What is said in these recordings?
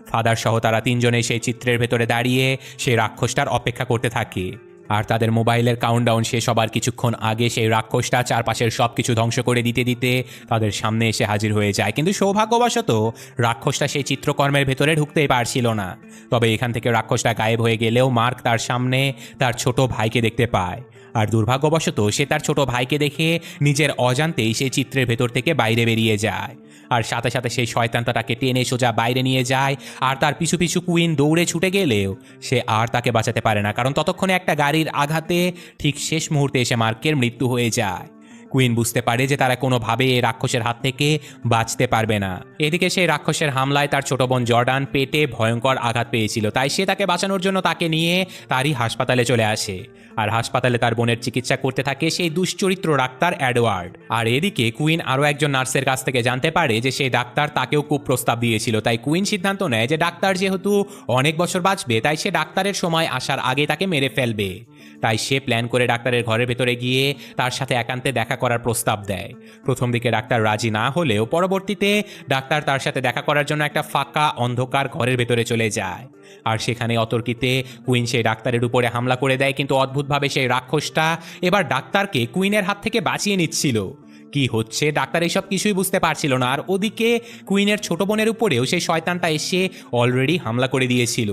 Father সহ তারা তিনজনেই সেই চিত্রের ভেতরে দাঁড়িয়ে সেই রাক্ষসটার অপেক্ষা করতে থাকে। আর তাদের মোবাইলের কাউন্টডাউন শেষ হবার কিছুক্ষণ আগে সেই রাক্ষসটা চারপাশের সব কিছু ধ্বংস করে দিতে দিতে তাদের সামনে এসে হাজির হয়ে যায়। কিন্তু সৌভাগ্যবশত রাক্ষসটা সেই চিত্রকর্মের ভেতরে ঢুকতেই পারছিল না। তবে এখান থেকে রাক্ষসটা গায়েব হয়ে গেলেও মার্ক তার সামনে তার ছোট ভাইকে দেখতে পায়। আর দুর্ভাগ্যবশত সে তার ছোট ভাইকে দেখে নিজের অজান্তেই সেই চিত্রের ভেতর থেকে বাইরে বেরিয়ে যায়। আর সাথে সাথে সেই শয়তানটা তাকে টেনে সোজা বাইরে নিয়ে যায়। আর তার পিছু পিছু কুইন দৌড়ে ছুটে গেলেও সে আর তাকে বাঁচাতে পারে না, কারণ ততক্ষণে একটা গাড়ির আঘাতে ঠিক শেষ মুহূর্তে এসে মার্কের মৃত্যু হয়ে যায়। কুইন বুঝতে পারে যে তারা কোনোভাবে এই রাক্ষসের হাত থেকে বাঁচতে পারবে না। এদিকে সেই রাক্ষসের হামলায় তার ছোট বোন জর্ডান পেটে ভয়ঙ্কর আঘাত পেয়েছিল, তাই সে তাকে বাঁচানোর জন্য তাকে নিয়ে তারই হাসপাতালে চলে আসে। আর হাসপাতালে তার বোনের চিকিৎসা করতে থাকে সেই দুশ্চরিত্র ডাক্তার এডওয়ার্ড। আর এদিকে কুইন আরও একজন নার্সের কাছ থেকে জানতে পারে যে সেই ডাক্তার তাকেও কুপ্রস্তাব দিয়েছিল। তাই কুইন সিদ্ধান্ত নেয় যে ডাক্তার যেহেতু অনেক বছর বাঁচবে, তাই সে ডাক্তারের সময় আসার আগে তাকে মেরে ফেলবে। তাই সে প্ল্যান করে ডাক্তারের ঘরের ভেতরে গিয়ে তার সাথে একান্তে দেখা করার প্রস্তাব দেয়। প্রথম দিকে ডাক্তার রাজি না হলেও পরবর্তীতে ডাক্তার তার সাথে দেখা করার জন্য একটা ফাঁকা অন্ধকার ঘরের ভেতরে চলে যায়। আর সেখানে অতর্কিতে কুইন সেই ডাক্তারের উপরে হামলা করে দেয়। কিন্তু অদ্ভুতভাবে সেই রাক্ষসটা এবার ডাক্তারকে কুইনের হাত থেকে বাঁচিয়ে নিচ্ছিল। কি হচ্ছে ডাক্তার এসব কিছুই বুঝতে পারছিল না। আর ওদিকে কুইনের ছোট বোনের উপরেও সেই শয়তানটা এসে অলরেডি হামলা করে দিয়েছিল।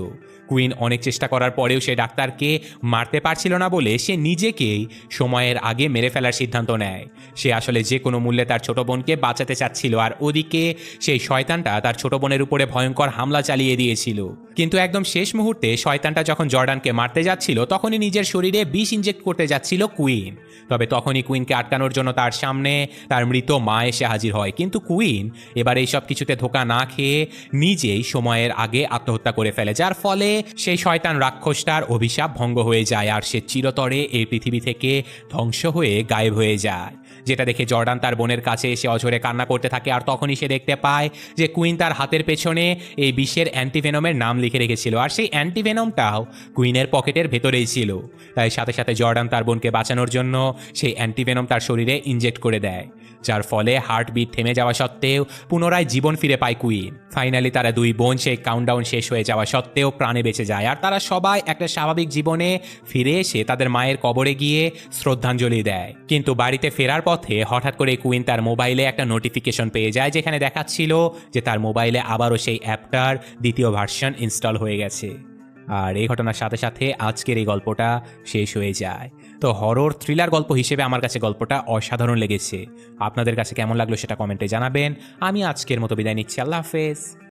কুইন অনেক চেষ্টা করার পরেও সে ডাক্তারকে মারতে পারছিল না বলে সে নিজেকেই সময়ের আগে মেরে ফেলার সিদ্ধান্ত নেয়। সে আসলে যে কোনো মূল্যে তার ছোট বোনকে বাঁচাতে চাচ্ছিল। আর ওদিকে সেই শয়তানটা তার ছোট বোনের উপরে ভয়ঙ্কর হামলা চালিয়ে দিয়েছিল। কিন্তু একদম শেষ মুহূর্তে শয়তানটা যখন জর্ডানকে মারতে যাচ্ছিল তখনই নিজের শরীরে বিষ ইনজেক্ট করতে যাচ্ছিল কুইন। তবে তখনই কুইনকে আটকানোর জন্য তার সামনে তার মৃত মা এসে হাজির হয়। কিন্তু কুইন এবার এই সব কিছুতে ধোঁকা না খেয়ে নিজেই সময়ের আগে আত্মহত্যা করে ফেলে, যার ফলে সেই শয়তান রাক্ষসটার অভিশাপ ভঙ্গ হয়ে যায়। আর সে চিরতরে এই পৃথিবী থেকে ধ্বংস হয়ে গায়েব হয়ে যায়। যেটা দেখে জর্ডান তার বোনের কাছে এসে অঝরে কান্না করতে থাকে। আর তখনই সে দেখতে পায় যে কুইন তার হাতের পেছনে এই বিষের অ্যান্টিভেনমের নাম লিখে রেখেছিল। আর সেই অ্যান্টিভেনমটাও কুইনের পকেটের ভেতরেই ছিল। তাই সাথে সাথে জর্ডান তার বোনকে বাঁচানোর জন্য সেই অ্যান্টিভেনম তার শরীরে ইনজেক্ট করে দেয়, যার ফলে হার্টবিট থেমে যাওয়া সত্ত্বেও পুনরায় জীবন ফিরে পায় কুইন। ফাইনালি তারা দুই বোন সেই কাউন্টডাউন শেষ হয়ে যাওয়া সত্ত্বেও প্রাণে বেঁচে যায়। আর তারা সবাই একটা স্বাভাবিক জীবনে ফিরে এসে তাদের মায়ের কবরে গিয়ে শ্রদ্ধাঞ্জলি দেয়। কিন্তু বাড়িতে ফেরার পথে হঠাৎ করে কুইন তার মোবাইলে একটা নোটিফিকেশন পেয়ে যায়, যেখানে দেখাচ্ছিল যে তার মোবাইলে আবারও সেই অ্যাপটার দ্বিতীয় ভার্সন ইনস্টল হয়ে গেছে। আর এই ঘটনার সাথে সাথে আজকের এই গল্পটা শেষ হয়ে যায়। তো হরর থ্রিলার গল্প হিসেবে আমার কাছে গল্পটা অসাধারণ লেগেছে। আপনাদের কাছে কেমন লাগলো সেটা কমেন্টে জানাবেন। আমি আজকের মতো বিদায় নিচ্ছি। আল্লাহ হাফেজ।